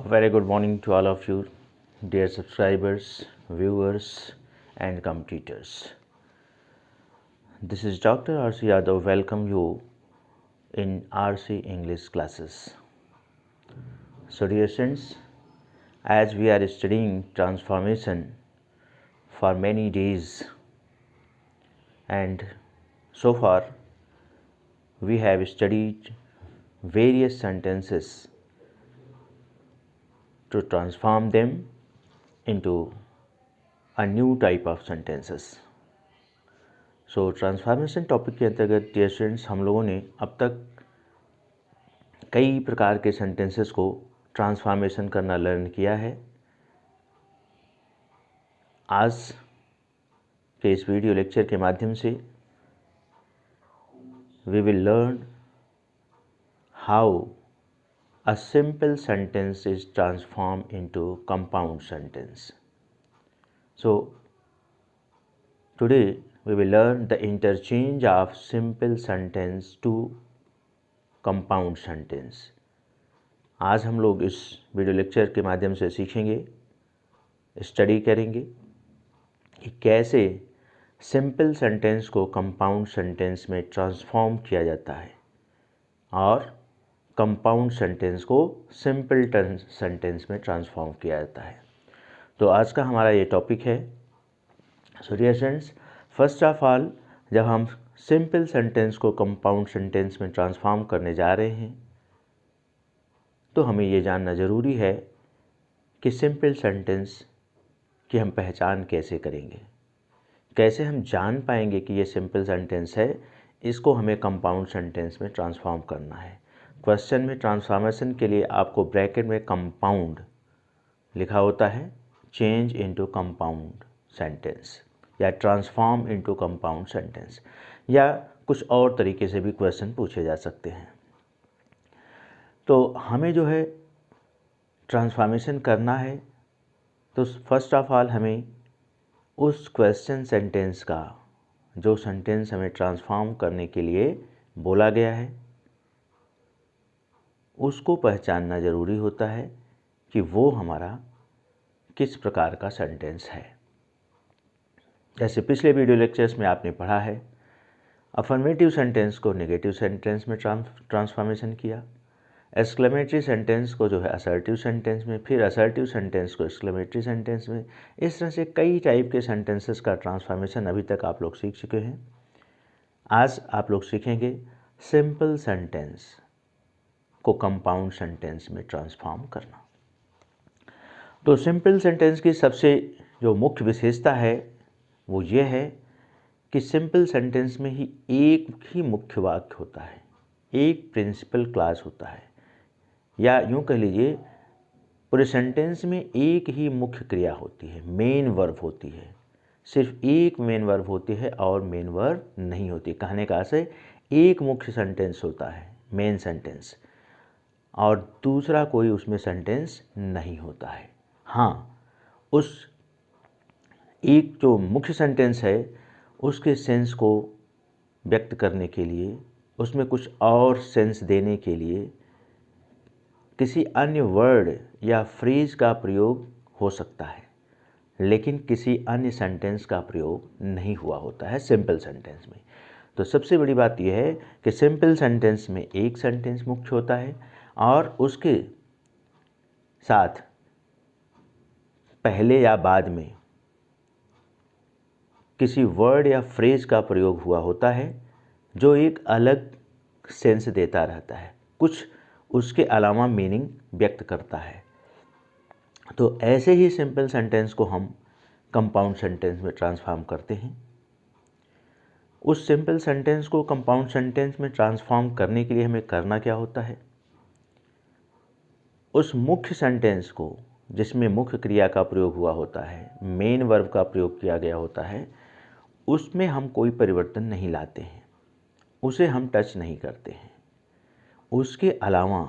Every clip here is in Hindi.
Very good morning to all of you, dear subscribers, viewers, and competitors. This is Dr. R.C. Yadav. Welcome you in RC English classes. So, dear students, as we are studying transformation for many days, and so far we have studied various sentences to transform them into a new type of sentences. So transformation topic के अंतर्गत डियर स्टूडेंट्स हम लोगों ने अब तक कई प्रकार के सेंटेंसेस को ट्रांसफॉर्मेशन करना लर्न किया है। आज के इस वीडियो लेक्चर के माध्यम से we will learn how a simple sentence is transform into compound sentence. So today we will learn the interchange of simple sentence to compound sentence। आज हम लोग इस वीडियो लेक्चर के माध्यम से सीखेंगे, स्टडी करेंगे कि कैसे सिंपल सेंटेंस को कंपाउंड सेंटेंस में ट्रांसफॉर्म किया जाता है और कंपाउंड सेंटेंस को सिंपल सेंटेंस में ट्रांसफॉर्म किया जाता है। तो आज का हमारा ये टॉपिक है। So dear students, first of all जब हम सिंपल सेंटेंस को कंपाउंड सेंटेंस में ट्रांसफॉर्म करने जा रहे हैं तो हमें ये जानना ज़रूरी है कि सिंपल सेंटेंस की हम पहचान कैसे करेंगे, कैसे हम जान पाएंगे कि ये सिंपल सेंटेंस है, इसको हमें कंपाउंड सेंटेंस में ट्रांसफॉर्म करना है। क्वेश्चन में ट्रांसफॉर्मेशन के लिए आपको ब्रैकेट में कंपाउंड लिखा होता है, चेंज इनटू कंपाउंड सेंटेंस या ट्रांसफॉर्म इनटू कंपाउंड सेंटेंस, या कुछ और तरीके से भी क्वेश्चन पूछे जा सकते हैं। तो हमें जो है ट्रांसफॉर्मेशन करना है तो फर्स्ट ऑफ ऑल हमें उस क्वेश्चन सेंटेंस का, जो सेंटेंस हमें ट्रांसफॉर्म करने के लिए बोला गया है, उसको पहचानना ज़रूरी होता है कि वो हमारा किस प्रकार का सेंटेंस है। जैसे पिछले वीडियो लेक्चर्स में आपने पढ़ा है, अफर्मेटिव सेंटेंस को नेगेटिव सेंटेंस में ट्रांसफॉर्मेशन किया, एक्सक्लेमेटरी सेंटेंस को जो है असर्टिव सेंटेंस में, फिर असर्टिव सेंटेंस को एक्सक्लेमेटरी सेंटेंस में। इस तरह से कई टाइप के सेंटेंसेस का ट्रांसफॉर्मेशन अभी तक आप लोग सीख चुके हैं। आज आप लोग सीखेंगे सिंपल सेंटेंस को कंपाउंड सेंटेंस में ट्रांसफॉर्म करना। तो सिंपल सेंटेंस की सबसे जो मुख्य विशेषता है वो ये है कि सिंपल सेंटेंस में ही एक ही मुख्य वाक्य होता है, एक प्रिंसिपल क्लास होता है, या यूँ कह लीजिए पूरे सेंटेंस में एक ही मुख्य क्रिया होती है, मेन वर्ब होती है। सिर्फ एक मेन वर्ब होती है और मेन वर्ब नहीं होती। कहने का से एक मुख्य सेंटेंस होता है, मेन सेंटेंस, और दूसरा कोई उसमें सेंटेंस नहीं होता है। हाँ, उस एक जो मुख्य सेंटेंस है उसके सेंस को व्यक्त करने के लिए, उसमें कुछ और सेंस देने के लिए किसी अन्य वर्ड या फ्रेज का प्रयोग हो सकता है, लेकिन किसी अन्य सेंटेंस का प्रयोग नहीं हुआ होता है सिंपल सेंटेंस में। तो सबसे बड़ी बात यह है कि सिंपल सेंटेंस में एक सेंटेंस मुख्य होता है और उसके साथ पहले या बाद में किसी वर्ड या फ्रेज का प्रयोग हुआ होता है जो एक अलग सेंस देता रहता है, कुछ उसके अलावा मीनिंग व्यक्त करता है। तो ऐसे ही सिंपल सेंटेंस को हम कंपाउंड सेंटेंस में ट्रांसफॉर्म करते हैं। उस सिंपल सेंटेंस को कंपाउंड सेंटेंस में ट्रांसफॉर्म करने के लिए हमें करना क्या होता है, उस मुख्य सेंटेंस को जिसमें मुख्य क्रिया का प्रयोग हुआ होता है, मेन वर्ब का प्रयोग किया गया होता है, उसमें हम कोई परिवर्तन नहीं लाते हैं, उसे हम टच नहीं करते हैं। उसके अलावा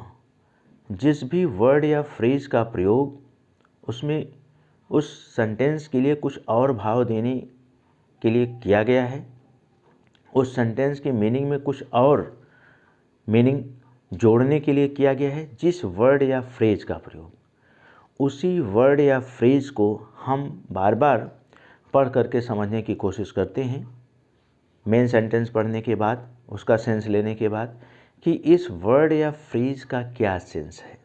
जिस भी वर्ड या फ्रेज का प्रयोग उसमें उस सेंटेंस के लिए कुछ और भाव देने के लिए किया गया है, उस सेंटेंस की मीनिंग में कुछ और मीनिंग जोड़ने के लिए किया गया है, जिस वर्ड या फ्रेज का प्रयोग उसी वर्ड या फ्रेज़ को हम बार बार पढ़ करके समझने की कोशिश करते हैं मेन सेंटेंस पढ़ने के बाद, उसका सेंस लेने के बाद, कि इस वर्ड या फ्रेज़ का क्या सेंस है,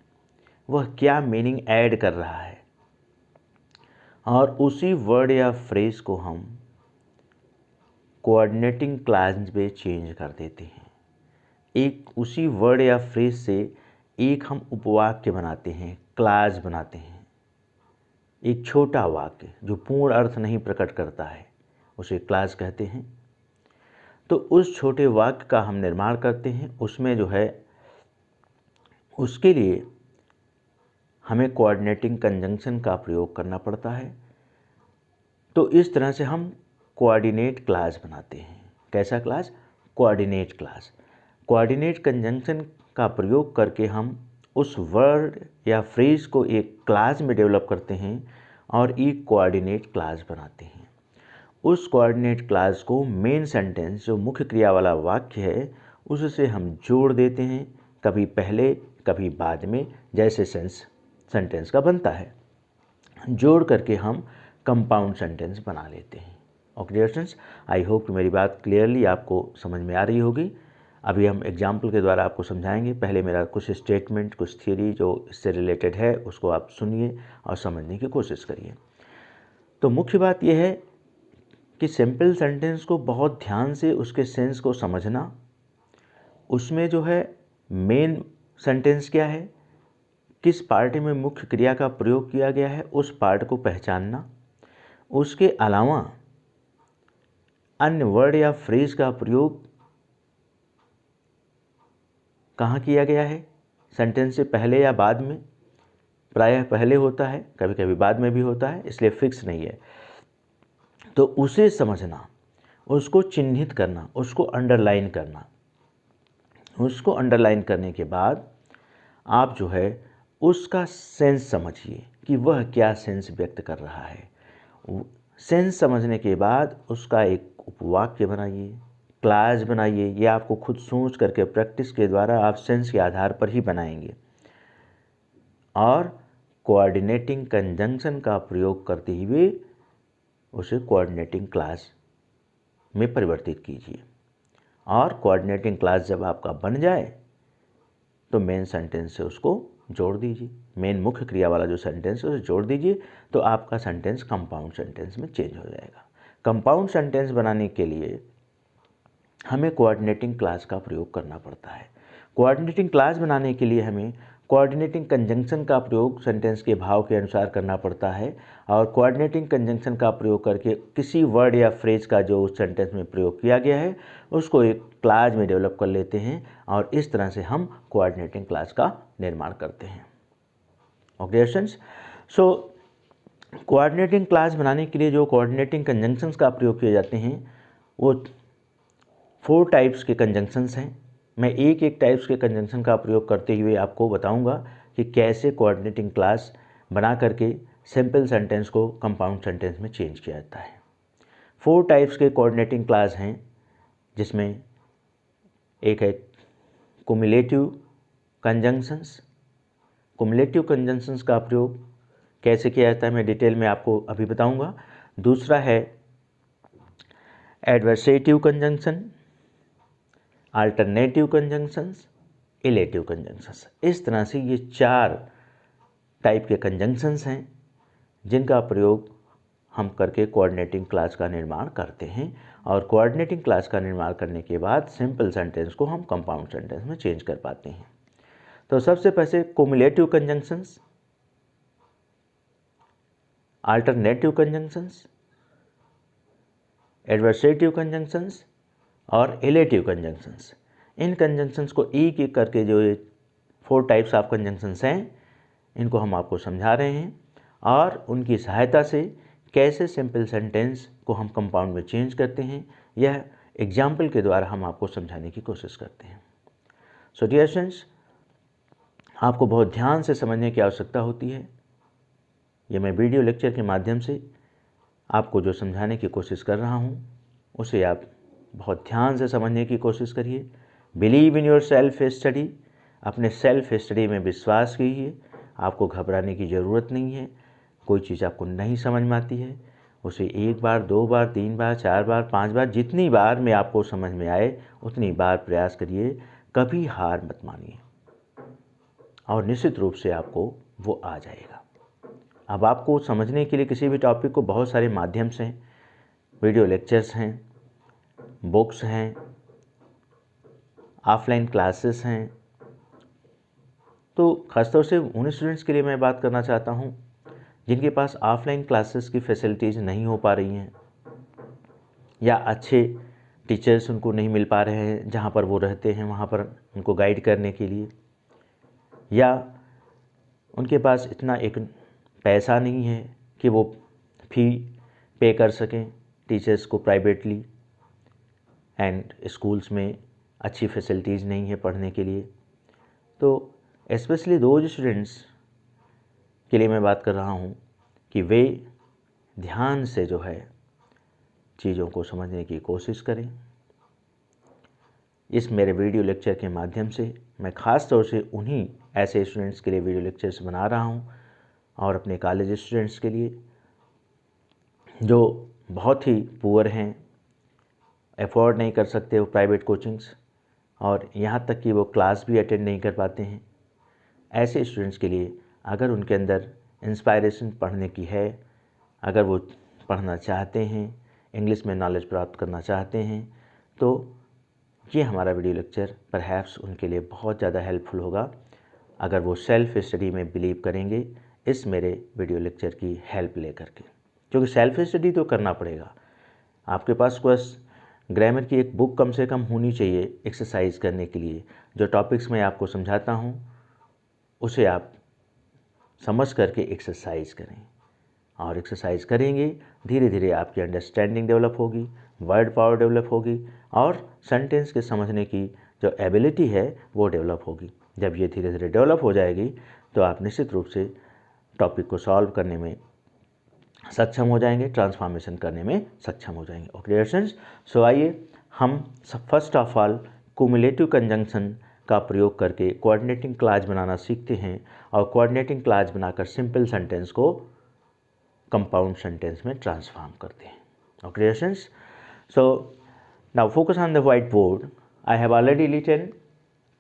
वह क्या मीनिंग ऐड कर रहा है, और उसी वर्ड या फ्रेज़ को हम कोऑर्डिनेटिंग क्लॉज में चेंज कर देते हैं। एक उसी वर्ड या फ्रेज़ से एक हम उपवाक्य बनाते हैं, क्लॉज बनाते हैं। एक छोटा वाक्य जो पूर्ण अर्थ नहीं प्रकट करता है उसे क्लॉज कहते हैं। तो उस छोटे वाक्य का हम निर्माण करते हैं। उसमें जो है उसके लिए हमें कोऑर्डिनेटिंग कंजंक्शन का प्रयोग करना पड़ता है। तो इस तरह से हम कोऑर्डिनेट क्लॉज बनाते हैं। कैसा clause? Coordinate clause. Coordinate conjunction का प्रयोग करके हम उस वर्ड या फ्रेज़ को एक क्लॉज में डेवलप करते हैं और एक कोऑर्डिनेट क्लॉज बनाते हैं। उस कोऑर्डिनेट क्लॉज को मेन सेंटेंस, जो मुख्य क्रिया वाला वाक्य है, उससे हम जोड़ देते हैं, कभी पहले कभी बाद में, जैसे सेंटेंस का बनता है। जोड़ करके हम कंपाउंड सेंटेंस बना लेते हैं। ओके स्टूडेंट्स, आई होप कि मेरी बात क्लियरली आपको समझ में आ रही होगी। अभी हम एग्जाम्पल के द्वारा आपको समझाएंगे। पहले मेरा कुछ स्टेटमेंट, कुछ थ्योरी जो इससे रिलेटेड है उसको आप सुनिए और समझने की कोशिश करिए। तो मुख्य बात यह है कि सिंपल सेंटेंस को बहुत ध्यान से उसके सेंस को समझना, उसमें जो है मेन सेंटेंस क्या है, किस पार्ट में मुख्य क्रिया का प्रयोग किया गया है, उस पार्ट को पहचानना। उसके अलावा अन्य वर्ड या फ्रेज का प्रयोग कहाँ किया गया है, सेंटेंस से पहले या बाद में। प्रायः पहले होता है, कभी कभी बाद में भी होता है, इसलिए फिक्स नहीं है। तो उसे समझना, उसको चिन्हित करना, उसको अंडरलाइन करना। उसको अंडरलाइन करने के बाद आप जो है उसका सेंस समझिए कि वह क्या सेंस व्यक्त कर रहा है। सेंस समझने के बाद उसका एक उपवाक्य बनाइए, क्लॉज बनाइए। ये आपको खुद सोच करके प्रैक्टिस के द्वारा आप सेंस के आधार पर ही बनाएंगे। और कोऑर्डिनेटिंग कंजंक्शन का प्रयोग करते हुए उसे कोऑर्डिनेटिंग क्लॉज में परिवर्तित कीजिए। और कोऑर्डिनेटिंग क्लॉज जब आपका बन जाए तो मेन सेंटेंस से उसको जोड़ दीजिए। मेन मुख्य क्रिया वाला जो सेंटेंस है उसे जोड़ दीजिए, तो आपका सेंटेंस कंपाउंड सेंटेंस में चेंज हो जाएगा। कंपाउंड सेंटेंस बनाने के लिए हमें कोऑर्डिनेटिंग क्लॉज का प्रयोग करना पड़ता है। कोऑर्डिनेटिंग क्लॉज बनाने के लिए हमें कोऑर्डिनेटिंग कंजंक्शन का प्रयोग सेंटेंस के भाव के अनुसार करना पड़ता है। और कोऑर्डिनेटिंग कंजंक्शन का प्रयोग करके किसी वर्ड या फ्रेज का जो उस सेंटेंस में प्रयोग किया गया है उसको एक क्लॉज में डेवलप कर लेते हैं, और इस तरह से हम कोऑर्डिनेटिंग क्लॉज का निर्माण करते हैं। ओके स्टूडेंट्स, सो कोऑर्डिनेटिंग क्लॉज बनाने के लिए जो कोऑर्डिनेटिंग कंजंक्शंस का प्रयोग किए जाते हैं वो 4 टाइप्स के कंजंक्शंस हैं। मैं एक एक टाइप्स के कंजंक्शन का प्रयोग करते हुए आपको बताऊंगा कि कैसे कोऑर्डिनेटिंग क्लॉज बना करके सिंपल सेंटेंस को कंपाउंड सेंटेंस में चेंज किया जाता है। 4 टाइप्स के कोऑर्डिनेटिंग क्लॉज हैं, जिसमें एक है कुमुलेटिव कंजंक्शंस। कुमुलेटिव कंजंक्शंस का प्रयोग कैसे किया जाता है मैं डिटेल में आपको अभी बताऊंगा। दूसरा है adversative conjunction, alternative conjunctions, illative conjunctions. इस तरह से ये 4 टाइप के कंजंक्शंस हैं जिनका प्रयोग हम करके कोऑर्डिनेटिंग क्लॉज का निर्माण करते हैं। और कोऑर्डिनेटिंग क्लॉज का निर्माण करने के बाद सिंपल सेंटेंस को हम कंपाउंड सेंटेंस में चेंज कर पाते हैं। तो सबसे पहले cumulative conjunctions, alternative conjunctions, adversative conjunctions और इलेटिव कंजंक्शंस। इन कंजंक्शंस को एक एक करके जो ये 4 टाइप्स ऑफ कंजंक्शंस हैं इनको हम आपको समझा रहे हैं, और उनकी सहायता से कैसे सिंपल सेंटेंस को हम कंपाउंड में चेंज करते हैं यह एग्जाम्पल के द्वारा हम आपको समझाने की कोशिश करते हैं। सो डियर स्टूडेंट्स, आपको बहुत ध्यान से समझने की आवश्यकता होती है। ये मैं वीडियो लेक्चर के माध्यम से आपको जो समझाने की कोशिश कर रहा हूँ उसे आप बहुत ध्यान से समझने की कोशिश करिए। Believe in your self study, अपने सेल्फ स्टडी में विश्वास कीजिए आपको घबराने की ज़रूरत नहीं है। कोई चीज़ आपको नहीं समझ में आती है, उसे 1 बार, 2 बार, 3 बार, 4 बार, 5 बार, जितनी बार में आपको समझ में आए उतनी बार प्रयास करिए। कभी हार मत मानिए और निश्चित रूप से आपको वो आ जाएगा। अब आपको समझने के लिए किसी भी टॉपिक को बहुत सारे माध्यम से हैं, वीडियो लेक्चर्स हैं, बुक्स हैं, ऑफलाइन क्लासेस हैं। तो ख़ासतौर से उन स्टूडेंट्स के लिए मैं बात करना चाहता हूँ जिनके पास ऑफलाइन क्लासेस की फैसिलिटीज़ नहीं हो पा रही हैं, या अच्छे टीचर्स उनको नहीं मिल पा रहे हैं जहाँ पर वो रहते हैं वहाँ पर उनको गाइड करने के लिए, या उनके पास इतना एक पैसा नहीं है कि वो फ़ी पे कर सकें टीचर्स को प्राइवेटली, एंड स्कूल्स में अच्छी फैसिलिटीज़ नहीं है पढ़ने के लिए। तो स्पेशली दोज स्टूडेंट्स के लिए मैं बात कर रहा हूँ कि वे ध्यान से जो है चीज़ों को समझने की कोशिश करें। इस मेरे वीडियो लेक्चर के माध्यम से मैं ख़ास तौर से उन्हीं ऐसे स्टूडेंट्स के लिए वीडियो लेक्चर्स बना रहा हूँ, और अपने कॉलेज स्टूडेंट्स के लिए जो बहुत ही पुअर हैं, अफोर्ड नहीं कर सकते वो प्राइवेट कोचिंग्स, और यहाँ तक कि वो क्लास भी अटेंड नहीं कर पाते हैं। ऐसे स्टूडेंट्स के लिए अगर उनके अंदर इंस्पायरेशन पढ़ने की है, अगर वो पढ़ना चाहते हैं, इंग्लिश में नॉलेज प्राप्त करना चाहते हैं, तो ये हमारा वीडियो लेक्चर परहैप्स उनके लिए बहुत ज़्यादा हेल्पफुल होगा अगर वो सेल्फ स्टडी में बिलीव करेंगे इस मेरे वीडियो लेक्चर की हेल्प लेकर के। क्योंकि सेल्फ स्टडी तो करना पड़ेगा। आपके पास कोई ग्रामर की एक बुक कम से कम होनी चाहिए एक्सरसाइज करने के लिए। जो टॉपिक्स मैं आपको समझाता हूँ उसे आप समझ करके एक्सरसाइज करें, और एक्सरसाइज करेंगे धीरे धीरे आपकी अंडरस्टैंडिंग डेवलप होगी, वर्ड पावर डेवलप होगी, और सेंटेंस के समझने की जो एबिलिटी है वो डेवलप होगी। जब ये धीरे धीरे डेवलप हो जाएगी तो आप निश्चित रूप से टॉपिक को सॉल्व करने में सक्षम हो जाएंगे, ट्रांसफॉर्मेशन करने में सक्षम हो जाएंगे। ओके स्टूडेंट्स, सो आइए हम first of all cumulative conjunction का प्रयोग करके कोऑर्डिनेटिंग क्लॉज बनाना सीखते हैं, और कोऑर्डिनेटिंग क्लॉज बनाकर सिंपल सेंटेंस को कंपाउंड सेंटेंस में ट्रांसफॉर्म करते हैं। Okay students, so now focus on the white board. I have already written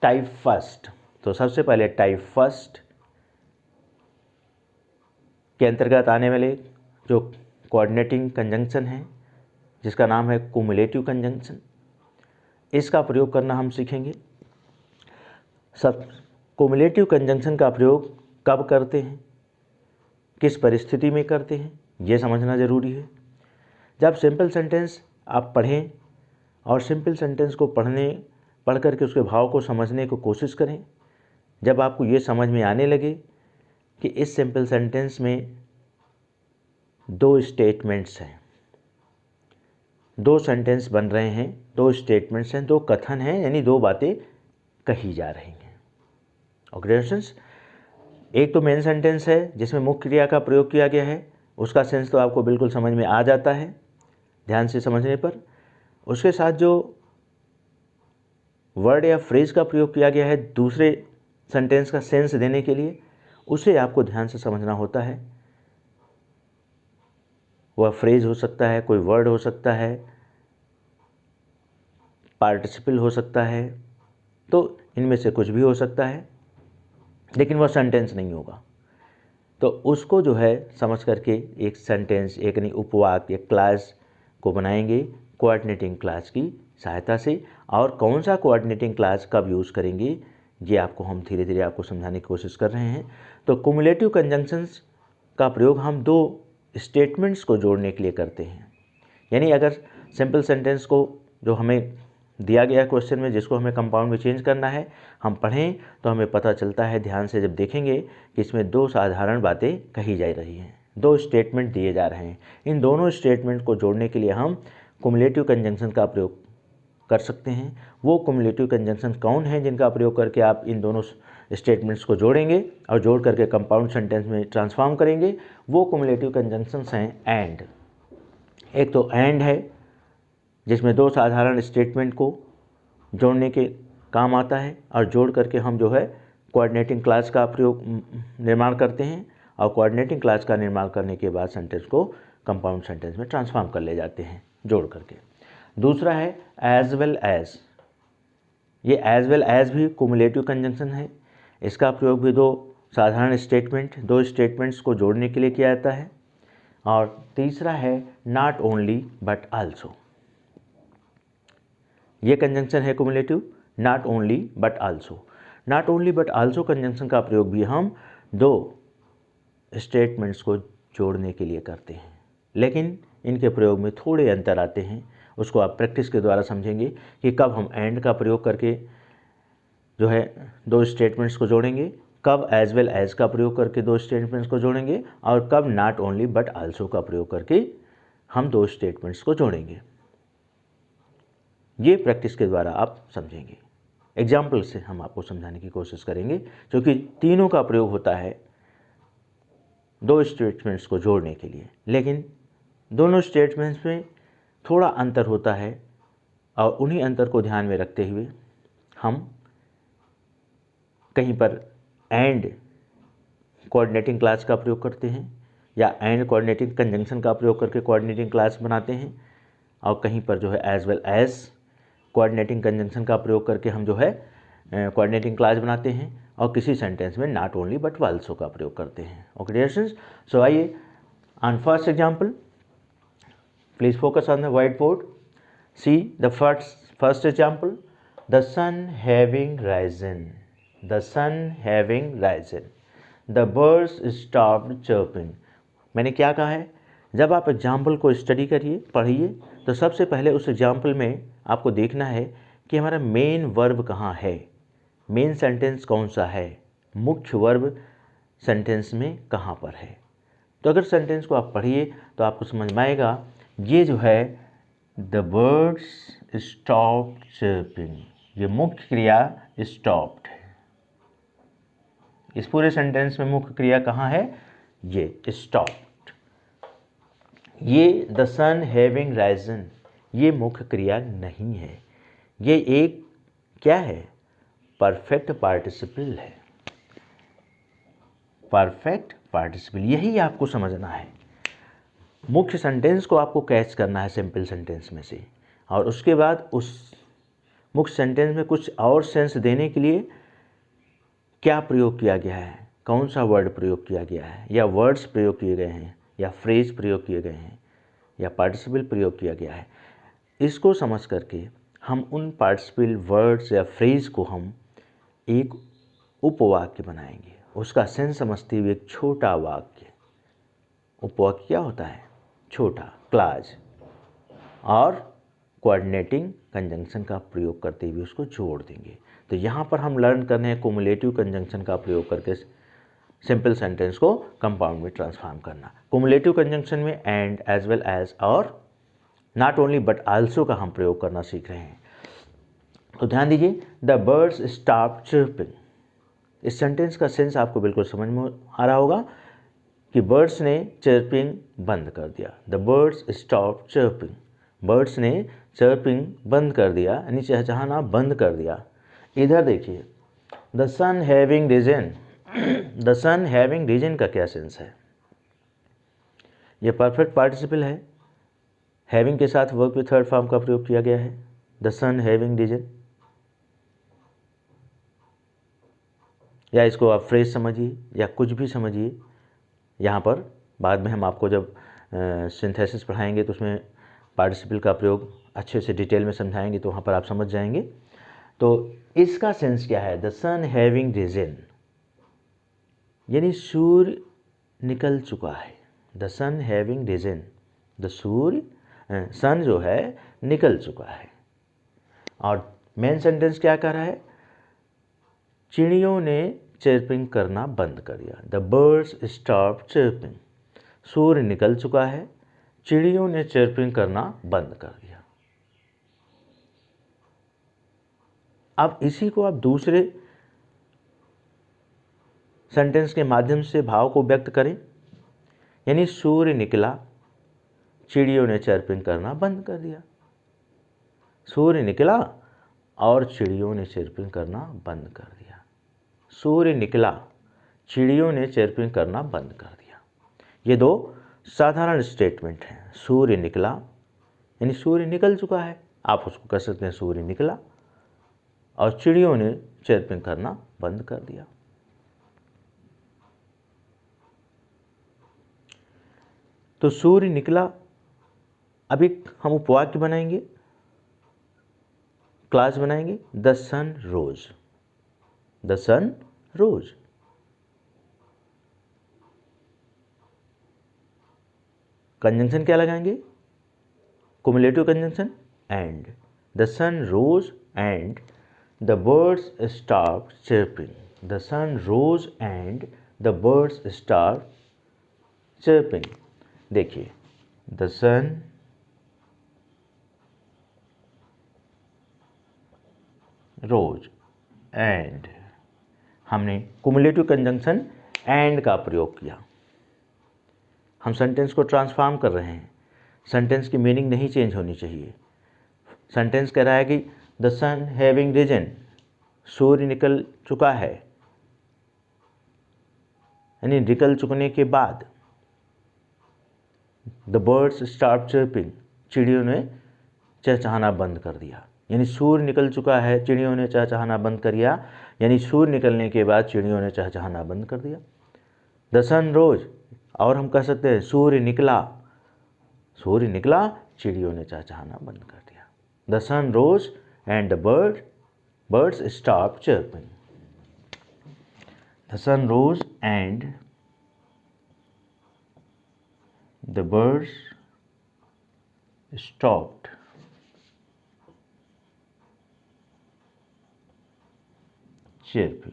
type first. तो सबसे पहले टाइप फर्स्ट के अंतर्गत आने वाले जो कोऑर्डिनेटिंग कंजंक्शन है जिसका नाम है क्युमुलेटिव कंजंक्शन, इसका प्रयोग करना हम सीखेंगे। सब क्युमुलेटिव कंजंक्शन का प्रयोग कब करते हैं, किस परिस्थिति में करते हैं, ये समझना ज़रूरी है। जब सिंपल सेंटेंस आप पढ़ें और सिंपल सेंटेंस को पढ़ करके उसके भाव को समझने की कोशिश करें, जब आपको ये समझ में आने लगे कि इस सिंपल सेंटेंस में दो स्टेटमेंट्स हैं, दो सेंटेंस बन रहे हैं, दो स्टेटमेंट्स हैं, दो कथन हैं, यानी दो बातें कही जा रही हैं। ओके स्टूडेंट्स, एक तो मेन सेंटेंस है जिसमें मुख्य क्रिया का प्रयोग किया गया है, उसका सेंस तो आपको बिल्कुल समझ में आ जाता है ध्यान से समझने पर। उसके साथ जो वर्ड या फ्रेज का प्रयोग किया गया है दूसरे सेंटेंस का सेंस देने के लिए, उसे आपको ध्यान से समझना होता है। वह फ्रेज हो सकता है, कोई वर्ड हो सकता है, पार्टिसिपल हो सकता है, तो इनमें से कुछ भी हो सकता है, लेकिन वह सेंटेंस नहीं होगा। तो उसको जो है समझ करके एक सेंटेंस, एक नहीं उपवाक्य, एक क्लास को बनाएंगे कोऑर्डिनेटिंग क्लॉज की सहायता से। और कौन सा कोऑर्डिनेटिंग क्लॉज कब यूज़ करेंगे ये आपको हम धीरे धीरे आपको समझाने की कोशिश कर रहे हैं। तो क्युमुलेटिव कंजंक्शंस का प्रयोग हम दो स्टेटमेंट्स को जोड़ने के लिए करते हैं। यानी अगर सिंपल सेंटेंस को जो हमें दिया गया क्वेश्चन में, जिसको हमें कंपाउंड में चेंज करना है, हम पढ़ें तो हमें पता चलता है ध्यान से जब देखेंगे कि इसमें दो साधारण बातें कही जा रही हैं, दो स्टेटमेंट दिए जा रहे हैं। इन दोनों स्टेटमेंट को जोड़ने के लिए हम क्युमुलेटिव कंजंक्शन का प्रयोग कर सकते हैं। वो क्युमुलेटिव कंजंक्शन कौन है जिनका प्रयोग करके आप इन दोनों स्टेटमेंट्स को जोड़ेंगे और जोड़ करके कंपाउंड सेंटेंस में ट्रांसफॉर्म करेंगे? वो क्युमुलेटिव कंजंक्शंस हैं एंड। एक तो एंड है जिसमें दो साधारण स्टेटमेंट को जोड़ने के काम आता है, और जोड़ करके हम जो है कोऑर्डिनेटिंग क्लास का प्रयोग निर्माण करते हैं और कोऑर्डिनेटिंग क्लास का निर्माण करने के बाद सेंटेंस को कंपाउंड सेंटेंस में ट्रांसफॉर्म कर ले जाते हैं जोड़ करके। दूसरा है एज वेल एज। ये एज वेल एज भी कुमुलेटिव कंजंक्शन है। इसका प्रयोग भी दो स्टेटमेंट्स को जोड़ने के लिए किया जाता है। और तीसरा है नॉट ओनली बट आल्सो। ये कंजंक्शन है cumulative, not only but also. Not only but also conjunction का प्रयोग भी हम दो स्टेटमेंट्स को जोड़ने के लिए करते हैं, लेकिन इनके प्रयोग में थोड़े अंतर आते हैं। उसको आप प्रैक्टिस के द्वारा समझेंगे कि कब हम एंड का प्रयोग करके जो है दो स्टेटमेंट्स को जोड़ेंगे, कब एज वेल एज का प्रयोग करके दो स्टेटमेंट्स को जोड़ेंगे और कब नॉट ओनली बट आल्सो का प्रयोग करके हम दो स्टेटमेंट्स को जोड़ेंगे। ये प्रैक्टिस के द्वारा आप समझेंगे। एग्जाम्पल से हम आपको समझाने की कोशिश करेंगे, क्योंकि तीनों का प्रयोग होता है दो स्टेटमेंट्स को जोड़ने के लिए, लेकिन दोनों स्टेटमेंट्स में थोड़ा अंतर होता है और उन्हीं अंतर को ध्यान में रखते हुए हम कहीं पर एंड कोऑर्डिनेटिंग क्लास का प्रयोग करते हैं या एंड कोऑर्डिनेटिंग कंजंक्शन का प्रयोग करके कोऑर्डिनेटिंग क्लास बनाते हैं, और कहीं पर जो है as well as coordinating conjunction का प्रयोग करके हम जो है कोऑर्डिनेटिंग क्लास बनाते हैं, और किसी सेंटेंस में नॉट ओनली बट आल्सो का प्रयोग करते हैं। ओके डियर स्टूडेंट्स, सो आइए on first example, please focus on the white board. See the first example, the sun having risen. The sun having risen, the birds stopped chirping। मैंने क्या कहा है, जब आप एग्जाम्पल को स्टडी करिए, पढ़िए, तो सबसे पहले उस एग्जाम्पल में आपको देखना है कि हमारा मेन वर्ब कहाँ है, मेन सेंटेंस कौन सा है, मुख्य वर्ब सेंटेंस में कहाँ पर है। तो अगर सेंटेंस को आप पढ़िए तो आपको समझ में आएगा, ये जो है द बर्ड्स स्टॉप्ड चर्पिंग, ये मुख्य क्रिया स्टॉप्ड है। इस पूरे सेंटेंस में मुख्य क्रिया कहाँ है, ये स्टॉप्ड। ये द सन हैविंग राइजन, ये मुख्य क्रिया नहीं है, ये एक क्या है, परफेक्ट पार्टिसिपल है। परफेक्ट पार्टिसिपल, यही आपको समझना है। मुख्य सेंटेंस को आपको कैच करना है सिंपल सेंटेंस में से, और उसके बाद उस मुख्य सेंटेंस में कुछ और सेंस देने के लिए क्या प्रयोग किया गया है, कौन सा वर्ड प्रयोग किया गया है, या वर्ड्स प्रयोग किए गए हैं, या फ्रेज प्रयोग किए गए हैं, या पार्टिसिपल प्रयोग किया गया है, इसको समझ करके हम उन पार्टिसिपल वर्ड्स या फ्रेज को हम एक उपवाक्य बनाएंगे। उसका सेंस समझते हुए एक छोटा वाक्य, उपवाक्य क्या होता है, छोटा, क्लास, और कोऑर्डिनेटिंग कंजंक्शन का प्रयोग करते हुए उसको जोड़ देंगे। तो यहाँ पर हम लर्न कर रहे हैं कुमुलेटिव कंजंक्शन का प्रयोग करके सिंपल सेंटेंस को कंपाउंड में ट्रांसफॉर्म करना। कुमुलेटिव कंजंक्शन में एंड, एज वेल एज और नॉट ओनली बट आल्सो का हम प्रयोग करना सीख रहे हैं। तो ध्यान दीजिए, द बर्ड्स स्टॉप्ड चर्पिंग। इस सेंटेंस का सेंस आपको बिल्कुल समझ में आ रहा होगा कि बर्ड्स ने चर्पिंग बंद कर दिया। The birds stopped chirping, birds ने चर्पिंग बंद कर दिया, यानी चहचहाना बंद कर दिया। इधर देखिए, the sun having risen, the sun having risen का क्या सेंस है, ये परफेक्ट पार्टिसिपल है, हैविंग के साथ वर्ब के थर्ड फॉर्म का प्रयोग किया गया है, द सन हैविंग रिजन। या इसको आप फ्रेज समझिए या कुछ भी समझिए, यहाँ पर बाद में हम आपको जब सिंथेसिस पढ़ाएंगे तो उसमें पार्टिसिपल का प्रयोग अच्छे से डिटेल में समझाएंगे, तो वहाँ पर आप समझ जाएंगे। तो इसका सेंस क्या है, द सन हैविंग रिजन, यानी सूर्य निकल चुका है। The sun having risen, the सूर्य सन जो है निकल चुका है। और मेन सेंटेंस क्या कह रहा है, चिड़ियों ने चर्पिंग करना बंद कर दिया। द बर्ड्स स्टॉप्ड चर्पिंग, सूर्य निकल चुका है, चिड़ियों ने चर्पिंग करना बंद कर दिया। अब इसी को आप दूसरे सेंटेंस के माध्यम से भाव को व्यक्त करें, यानी सूर्य निकला, चिड़ियों ने चर्पिंग करना बंद कर दिया। सूर्य निकला और चिड़ियों ने चर्पिंग करना बंद कर दिया। सूर्य निकला, चिड़ियों ने चिरपिंग करना बंद कर दिया। ये दो साधारण स्टेटमेंट हैं। सूर्य निकला यानी सूर्य निकल चुका है, आप उसको कह सकते हैं सूर्य निकला, और चिड़ियों ने चिरपिंग करना बंद कर दिया। तो सूर्य निकला, अभी हम उपवाक्य बनाएंगे, क्लास बनाएंगे। The sun rose, the sun rose. Conjunction क्या लगाएंगे? Cumulative conjunction and. The sun rose and the birds stopped chirping. The sun rose and the birds stopped chirping. देखिए, द सन रोज एंड, हमने कुमुलेटिव कंजंक्शन एंड का प्रयोग किया। हम सेंटेंस को ट्रांसफॉर्म कर रहे हैं, सेंटेंस की मीनिंग नहीं चेंज होनी चाहिए। सेंटेंस कह रहा है कि द सन हैविंग रिजन, सूर्य निकल चुका है, यानी निकल चुकने के बाद द बर्ड्स स्टॉप्ड चिरपिंग, चिड़ियों ने चहचहाना बंद कर दिया। यानी सूर्य निकल चुका है, चिड़ियों ने चहचहाना बंद कर दिया, यानी सूर्य निकलने के बाद चिड़ियों ने चहचहाना बंद कर दिया। द सन रोज, और हम कह सकते हैं सूर्य निकला, सूर्य निकला, चिड़ियों ने चहचहाना बंद कर दिया। The sun rose and the birds stopped chirping. The sun rose and the birds stopped chirping.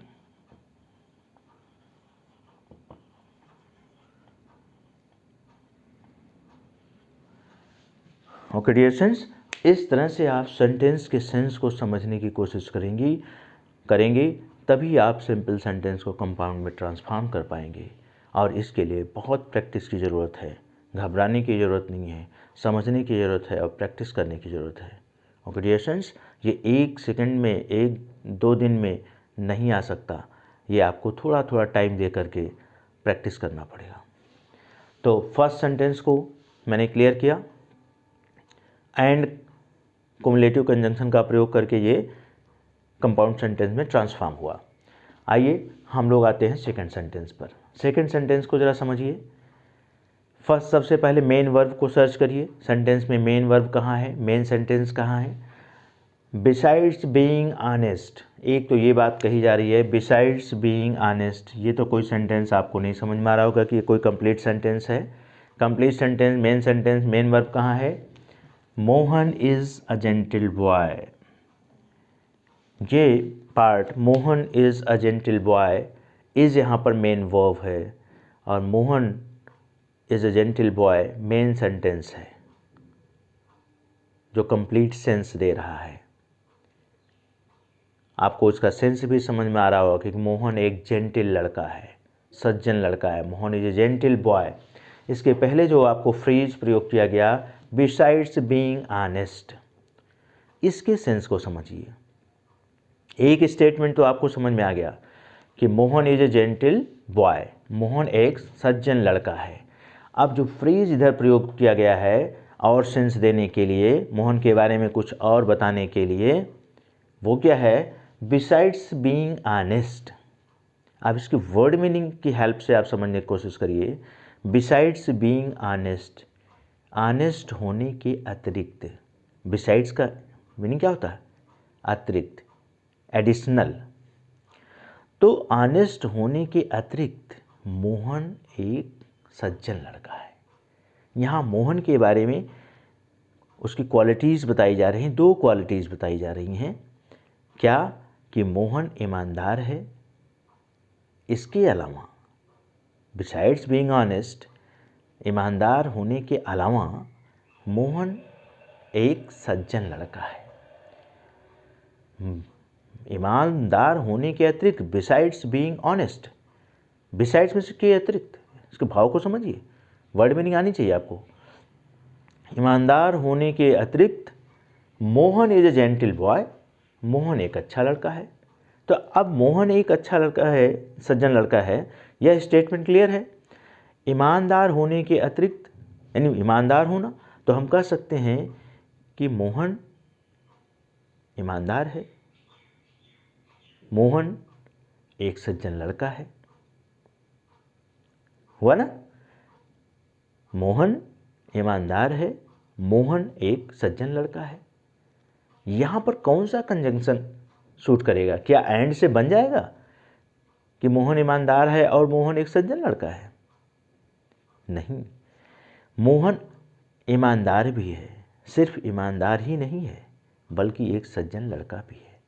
Okay dear friends, इस तरह से आप सेंटेंस के सेंस को समझने की कोशिश करेंगे, तभी आप सिंपल सेंटेंस को कंपाउंड में ट्रांसफॉर्म कर पाएंगे। और इसके लिए बहुत प्रैक्टिस की ज़रूरत है, घबराने की ज़रूरत नहीं है, समझने की ज़रूरत है और प्रैक्टिस करने की ज़रूरत है। ओके डियर फ्रेंड्स, ये 1 सेकंड में, 1-2 दिन में नहीं आ सकता, ये आपको थोड़ा थोड़ा टाइम दे करके प्रैक्टिस करना पड़ेगा। तो फर्स्ट सेंटेंस को मैंने क्लियर किया, एंड कुमुलेटिव कंजंक्शन का प्रयोग करके ये कंपाउंड सेंटेंस में ट्रांसफॉर्म हुआ। आइए हम लोग आते हैं सेकंड सेंटेंस पर। सेकंड सेंटेंस को ज़रा समझिए। फर्स्ट, सबसे पहले मेन वर्ब को सर्च करिए। सेंटेंस में मेन वर्ब कहाँ है, मेन सेंटेंस कहाँ है? बिसाइड्स बीइंग ऑनेस्ट, एक तो ये बात कही जा रही है बिसाइड्स बीइंग ऑनेस्ट। ये तो कोई सेंटेंस आपको नहीं समझ में आ रहा होगा कि ये कोई कंप्लीट सेंटेंस है। कंप्लीट सेंटेंस, मेन वर्ब कहाँ है? Mohan is a gentle boy. ये part Mohan is a gentle boy, is यहाँ पर मेन वर्ब है, और Mohan is a gentle boy main sentence है जो कंप्लीट सेंस दे रहा है। आपको इसका सेंस भी समझ में आ रहा होगा कि मोहन एक जेंटल लड़का है, सज्जन लड़का है। Mohan is a gentle boy. इसके पहले जो आपको फ्रेज प्रयोग किया गया बिसाइड्स बीइंग ऑनेस्ट, इसके सेंस को समझिए। एक स्टेटमेंट तो आपको समझ में आ गया कि Mohan is a gentle boy, Mohan एक सज्जन लड़का है। अब जो फ्रेज इधर प्रयोग किया गया है और सेंस देने के लिए, मोहन के बारे में कुछ और बताने के लिए, वो क्या है? Besides being honest. आप इसकी वर्ड मीनिंग की हेल्प से आप समझने की कोशिश करिए। बिसाइड्स बीइंग ऑनेस्ट, ऑनेस्ट होने के अतिरिक्त। बिसाइड्स का मीनिंग क्या होता है? अतिरिक्त, एडिशनल। तो ऑनेस्ट होने के अतिरिक्त मोहन एक सज्जन लड़का है। यहाँ मोहन के बारे में उसकी क्वालिटीज़ बताई जा रही हैं, 2 क्वालिटीज़ बताई जा रही हैं। क्या? कि मोहन ईमानदार है। इसके अलावा बिसाइड्स बीइंग ऑनेस्ट, ईमानदार होने के अलावा मोहन एक सज्जन लड़का है। ईमानदार होने के अतिरिक्त बिसाइड्स बीइंग ऑनेस्ट, बिसाइड्स में से के अतिरिक्त, इसके भाव को समझिए, वर्ड मीनिंग आनी चाहिए आपको। ईमानदार होने के अतिरिक्त Mohan is a gentle boy, Mohan एक अच्छा लड़का है। तो अब मोहन एक अच्छा लड़का है, सज्जन लड़का है, यह स्टेटमेंट क्लियर है। ईमानदार होने के अतिरिक्त, यानी ईमानदार होना, तो हम कह सकते हैं कि मोहन ईमानदार है, मोहन एक सज्जन लड़का है। हुआ ना? मोहन ईमानदार है, मोहन एक सज्जन लड़का है। यहां पर कौन सा कंजंक्शन सूट करेगा? क्या एंड से बन जाएगा कि मोहन ईमानदार है और मोहन एक सज्जन लड़का है? नहीं, मोहन ईमानदार भी है, सिर्फ ईमानदार ही नहीं है बल्कि एक सज्जन लड़का भी है।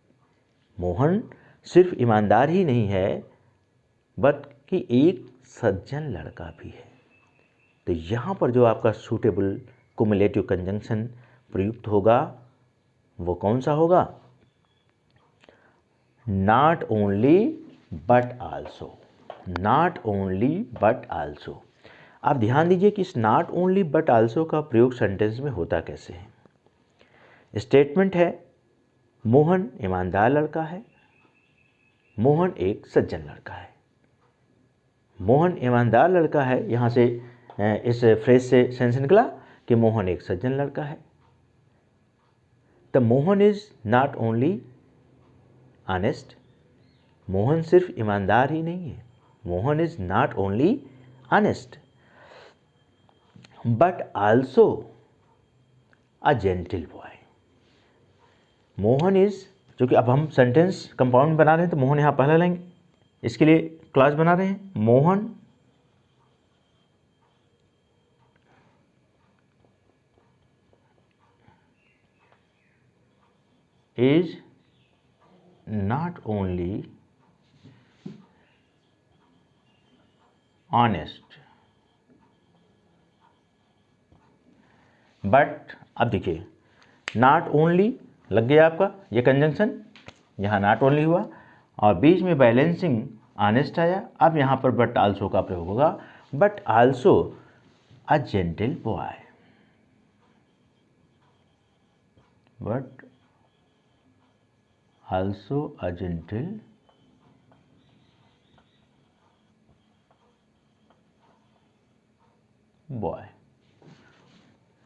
मोहन सिर्फ ईमानदार ही नहीं है बल्कि एक सज्जन लड़का भी है। तो यहाँ पर जो आपका सूटेबल कुमुलेटिव कंजंक्शन प्रयुक्त होगा वो कौन सा होगा? Not only but also. Not only but also. आप ध्यान दीजिए कि इस नॉट ओनली बट आल्सो का प्रयोग सेंटेंस में होता कैसे है। स्टेटमेंट है मोहन ईमानदार लड़का है, मोहन एक सज्जन लड़का है। मोहन ईमानदार लड़का है, यहाँ से इस फ्रेज से सेंस निकला कि मोहन एक सज्जन लड़का है। The Mohan is not only honest. Mohan सिर्फ ईमानदार ही नहीं है, Mohan is not only honest but also a gentle boy. Mohan is, क्योंकि अब हम सेंटेंस कंपाउंड बना रहे हैं तो मोहन यहाँ पहले लेंगे, इसके लिए क्लास बना रहे हैं। Mohan is not only honest but, अब देखिए नॉट ओनली लग गया आपका ये कंजंक्शन, यहाँ नॉट ओनली हुआ और बीच में बैलेंसिंग ऑनेस्ट आया। अब यहाँ पर बट आल्सो का प्रयोग होगा, but also a gentle boy. But also a gentle boy,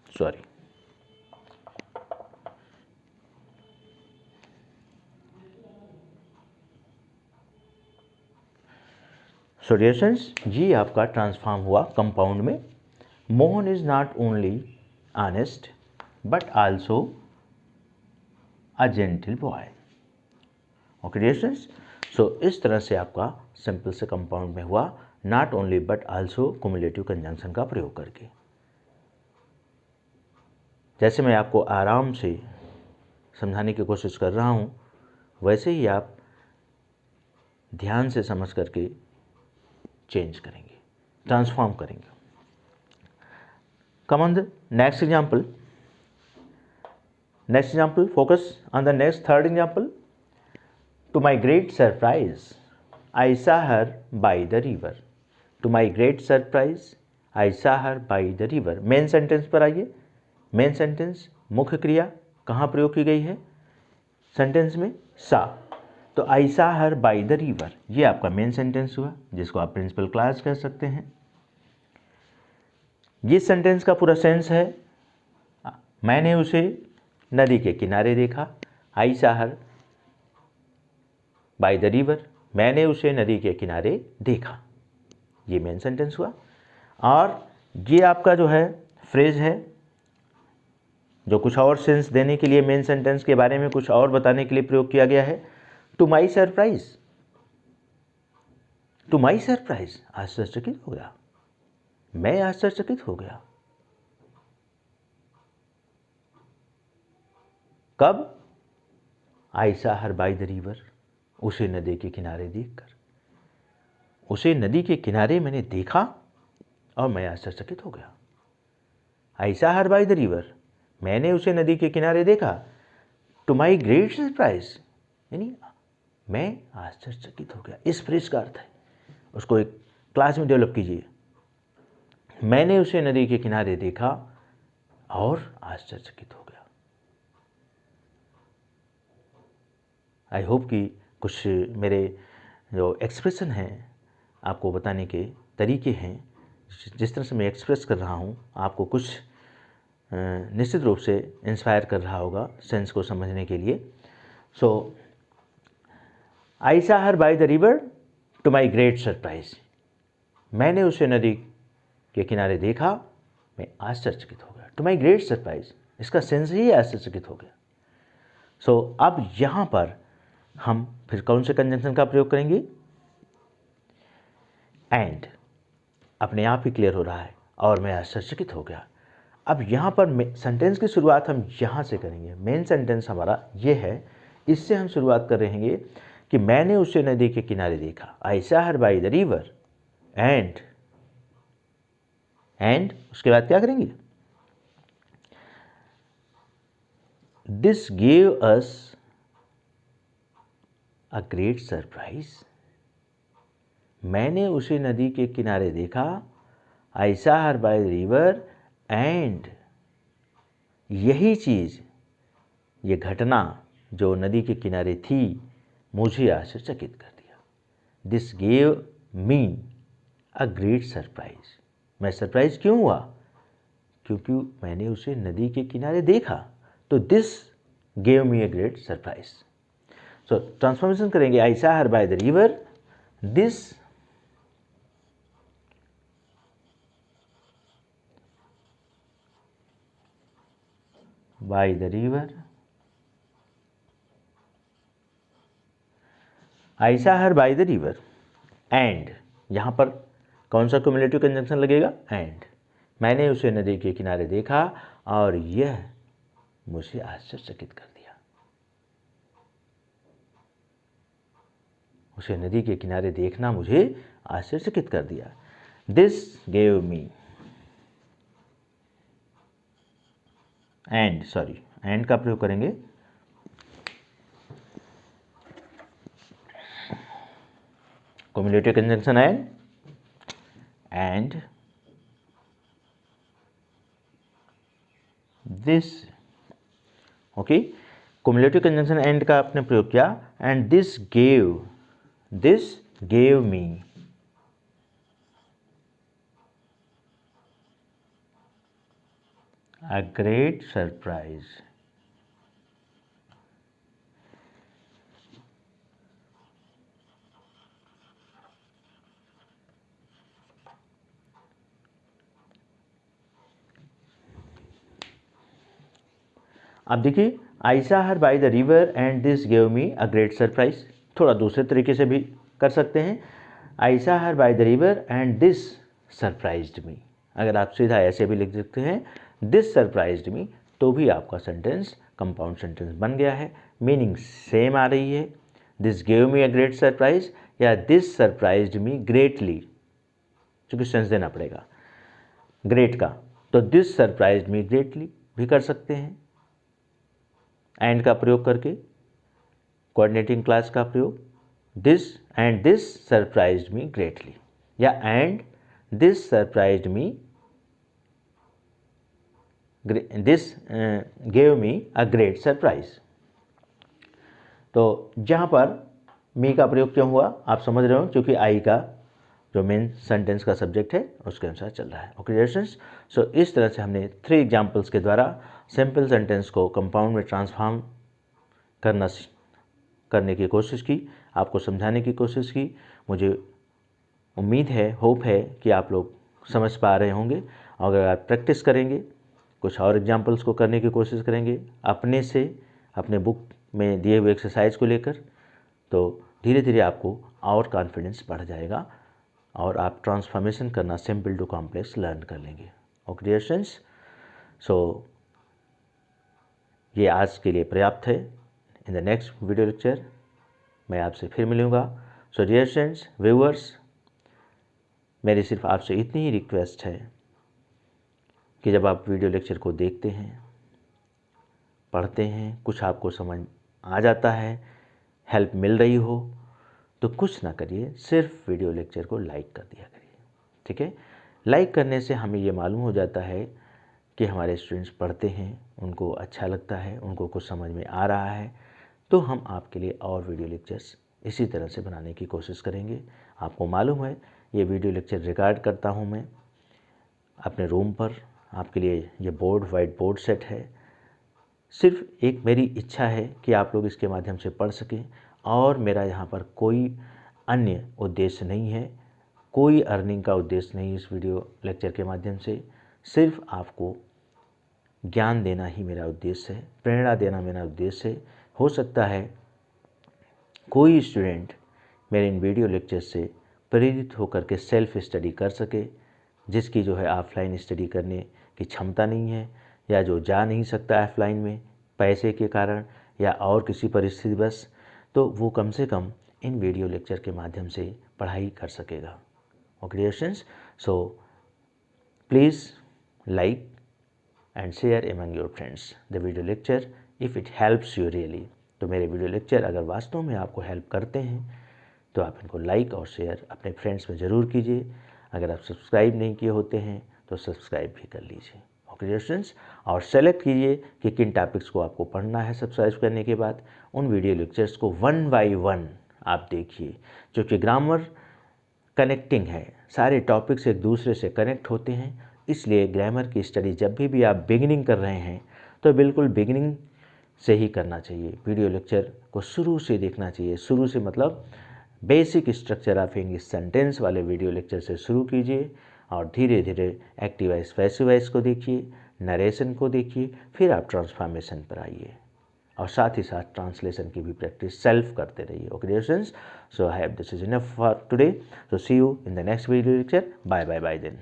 sorry. Solutions जी आपका ट्रांसफॉर्म हुआ कंपाउंड में। Mohan is not only honest but also a gentle boy. Okay dears, so इस तरह से आपका सिंपल से कंपाउंड में हुआ not only but also cumulative conjunction का प्रयोग करके। जैसे मैं आपको आराम से समझाने की कोशिश कर रहा हूँ वैसे ही आप ध्यान से समझ करके चेंज करेंगे, ट्रांसफॉर्म करेंगे। Come on the next example. Next example, focus on the next third example. To my great surprise I saw her by the river. To my great surprise I saw her by the river। Main sentence पर आइए। मेन सेंटेंस मुख्य क्रिया कहाँ प्रयोग की गई है? सेंटेंस में सा। तो आई saw her by the river, ये आपका मेन सेंटेंस हुआ जिसको आप प्रिंसिपल क्लास कह सकते हैं। ये सेंटेंस का पूरा सेंस है मैंने उसे नदी के किनारे देखा। आई saw her by the river, मैंने उसे नदी के किनारे देखा, ये मेन सेंटेंस हुआ। और ये आपका जो है फ्रेज है जो कुछ और सेंस देने के लिए, मेन सेंटेंस के बारे में कुछ और बताने के लिए प्रयोग किया गया है। To my surprise, to my surprise, आश्चर्यचकित हो गया, मैं आश्चर्यचकित हो गया। कब? आई saw her by the river, उसे नदी के किनारे देखकर। उसे नदी के किनारे मैंने देखा और मैं आश्चर्यचकित हो गया। आई saw her by the river, मैंने उसे नदी के किनारे देखा। टू माई ग्रेट सरप्राइज, यानी मैं आश्चर्यचकित हो गया। इस फ्रेज का अर्थ है, उसको एक क्लास में डेवलप कीजिए। मैंने उसे नदी के किनारे देखा और आश्चर्यचकित हो गया। आई होप कि कुछ मेरे जो एक्सप्रेशन हैं आपको बताने के तरीके हैं, जिस तरह से मैं एक्सप्रेस कर रहा हूँ आपको कुछ निश्चित रूप से इंस्पायर कर रहा होगा सेंस को समझने के लिए। So I saw her by the river to my great surprise, मैंने उसे नदी के किनारे देखा, मैं आश्चर्यचकित हो गया। टू माई ग्रेट सरप्राइज, इसका सेंस ही आश्चर्यचकित हो गया। सो अब यहाँ पर हम फिर कौन से कंजंक्शन का प्रयोग करेंगे? एंड अपने आप ही क्लियर हो रहा है और मैं आश्चर्यचकित हो गया। अब यहाँ पर सेंटेंस की शुरुआत हम यहाँ से करेंगे। मेन सेंटेंस हमारा ये है, इससे हम शुरुआत कर रहेंगे कि मैंने उसे नदी के किनारे देखा। आई saw her by the river and उसके बाद क्या करेंगे? This gave us a great surprise, मैंने उसे नदी के किनारे देखा। आई saw her by the river and, यही चीज़, ये घटना जो नदी के किनारे थी मुझे आश्चर्यचकित कर दिया। This gave me a great surprise, मैं सरप्राइज क्यों हुआ? क्योंकि मैंने उसे नदी के किनारे देखा। तो this gave me a great surprise. So transformation करेंगे। I saw her by the river, this by the river, I saw her by the river and, यहाँ पर कौन सा क्युमुलेटिव कंजंक्शन लगेगा? एंड, मैंने उसे नदी के किनारे देखा और यह मुझे आश्चर्यचकित कर दिया। उसे नदी के किनारे देखना मुझे आश्चर्यचकित कर दिया। दिस गेव मी एंड का प्रयोग करेंगे। Cumulative conjunction and this, okay, cumulative conjunction and का आपने प्रयोग किया। And this gave me a great surprise, अब देखिए, आई saw her by the river and this gave me a great surprise, थोड़ा दूसरे तरीके से भी कर सकते हैं। I saw her by the river and this surprised me, अगर आप सीधा ऐसे भी लिख सकते हैं दिस सरप्राइज्ड मी, तो भी आपका सेंटेंस कंपाउंड सेंटेंस बन गया है। मीनिंग सेम आ रही है। This gave me a great surprise या दिस सरप्राइज्ड मी ग्रेटली, चूँकि सेंस देना पड़ेगा ग्रेट का, तो दिस सरप्राइज्ड मी ग्रेटली भी कर सकते हैं। एंड का प्रयोग करके, कोऑर्डिनेटिंग क्लास का प्रयोग, दिस सरप्राइज्ड मी ग्रेटली, या and this surprised me, this gave me a great surprise. तो जहाँ पर मी का प्रयोग क्यों हुआ आप समझ रहे हो, क्योंकि आई का जो मेन सेंटेंस का सब्जेक्ट है उसके अनुसार चल रहा है। ओके रिलेशंस, सो इस तरह से हमने 3 एग्जाम्पल्स के द्वारा सिंपल सेंटेंस को कंपाउंड में ट्रांसफॉर्म करने की कोशिश की, आपको समझाने की कोशिश की। मुझे उम्मीद है, होप है कि आप लोग समझ पा रहे होंगे। अगर आप प्रैक्टिस करेंगे, कुछ और एग्जाम्पल्स को करने की कोशिश करेंगे अपने से, अपने बुक में दिए हुए एक्सरसाइज को लेकर, तो धीरे धीरे आपको और कॉन्फिडेंस बढ़ जाएगा और आप ट्रांसफॉर्मेशन करना सिंपल टू कॉम्प्लेक्स लर्न कर लेंगे। ओके डियर स्टूडेंट्स, सो ये आज के लिए पर्याप्त है। इन द नेक्स्ट वीडियो लेक्चर मैं आपसे फिर मिलूँगा। सो डियर स्टूडेंट्स, व्यूअर्स, मेरी सिर्फ आपसे इतनी ही रिक्वेस्ट है कि जब आप वीडियो लेक्चर को देखते हैं, पढ़ते हैं, कुछ आपको समझ आ जाता है, हेल्प मिल रही हो, तो कुछ ना करिए, सिर्फ वीडियो लेक्चर को लाइक कर दिया करिए। ठीक है, लाइक करने से हमें ये मालूम हो जाता है कि हमारे स्टूडेंट्स पढ़ते हैं, उनको अच्छा लगता है, उनको कुछ समझ में आ रहा है, तो हम आपके लिए और वीडियो लेक्चर्स इसी तरह से बनाने की कोशिश करेंगे। आपको मालूम है ये वीडियो लेक्चर रिकॉर्ड करता हूँ मैं अपने रूम पर। आपके लिए ये बोर्ड वाइट बोर्ड सेट है। सिर्फ एक मेरी इच्छा है कि आप लोग इसके माध्यम से पढ़ सकें, और मेरा यहाँ पर कोई अन्य उद्देश्य नहीं है, कोई अर्निंग का उद्देश्य नहीं इस वीडियो लेक्चर के माध्यम से। सिर्फ आपको ज्ञान देना ही मेरा उद्देश्य है, प्रेरणा देना मेरा उद्देश्य है। हो सकता है कोई स्टूडेंट मेरे इन वीडियो लेक्चर से प्रेरित होकर के सेल्फ स्टडी कर सके, जिसकी जो है ऑफलाइन स्टडी करने की क्षमता नहीं है, या जो जा नहीं सकता ऑफलाइन में पैसे के कारण या और किसी परिस्थिति बस, तो वो कम से कम इन वीडियो लेक्चर के माध्यम से पढ़ाई कर सकेगा। Okay students, so please like and share among your friends the video lecture if it helps you really। तो मेरे वीडियो लेक्चर अगर वास्तव में आपको हेल्प करते हैं तो आप इनको लाइक और शेयर अपने फ्रेंड्स में ज़रूर कीजिए। अगर आप सब्सक्राइब नहीं किए होते हैं तो सब्सक्राइब भी कर लीजिए। ओके स्टूडेंट्स, और सेलेक्ट कीजिए कि किन टॉपिक्स को आपको पढ़ना है। सब्सक्राइब करने के बाद उन वीडियो लेक्चर्स को 1 बाय 1 आप देखिए, क्योंकि ग्रामर कनेक्टिंग है, सारे टॉपिक्स एक दूसरे से कनेक्ट होते हैं। इसलिए ग्रामर की स्टडी जब भी आप बिगिनिंग कर रहे हैं तो बिल्कुल बिगिनिंग से ही करना चाहिए। वीडियो लेक्चर को शुरू से देखना चाहिए। शुरू से मतलब basic structure of English sentence वाले वीडियो लेक्चर से शुरू कीजिए, और धीरे धीरे एक्टिव वॉइस पैसिव वॉइस को देखिए, नरेशन को देखिए, फिर आप ट्रांसफॉर्मेशन पर आइए, और साथ ही साथ ट्रांसलेशन की भी प्रैक्टिस सेल्फ करते रहिए। Okay students, so I have this is enough for today. So see you in the next video lecture. Bye bye bye then.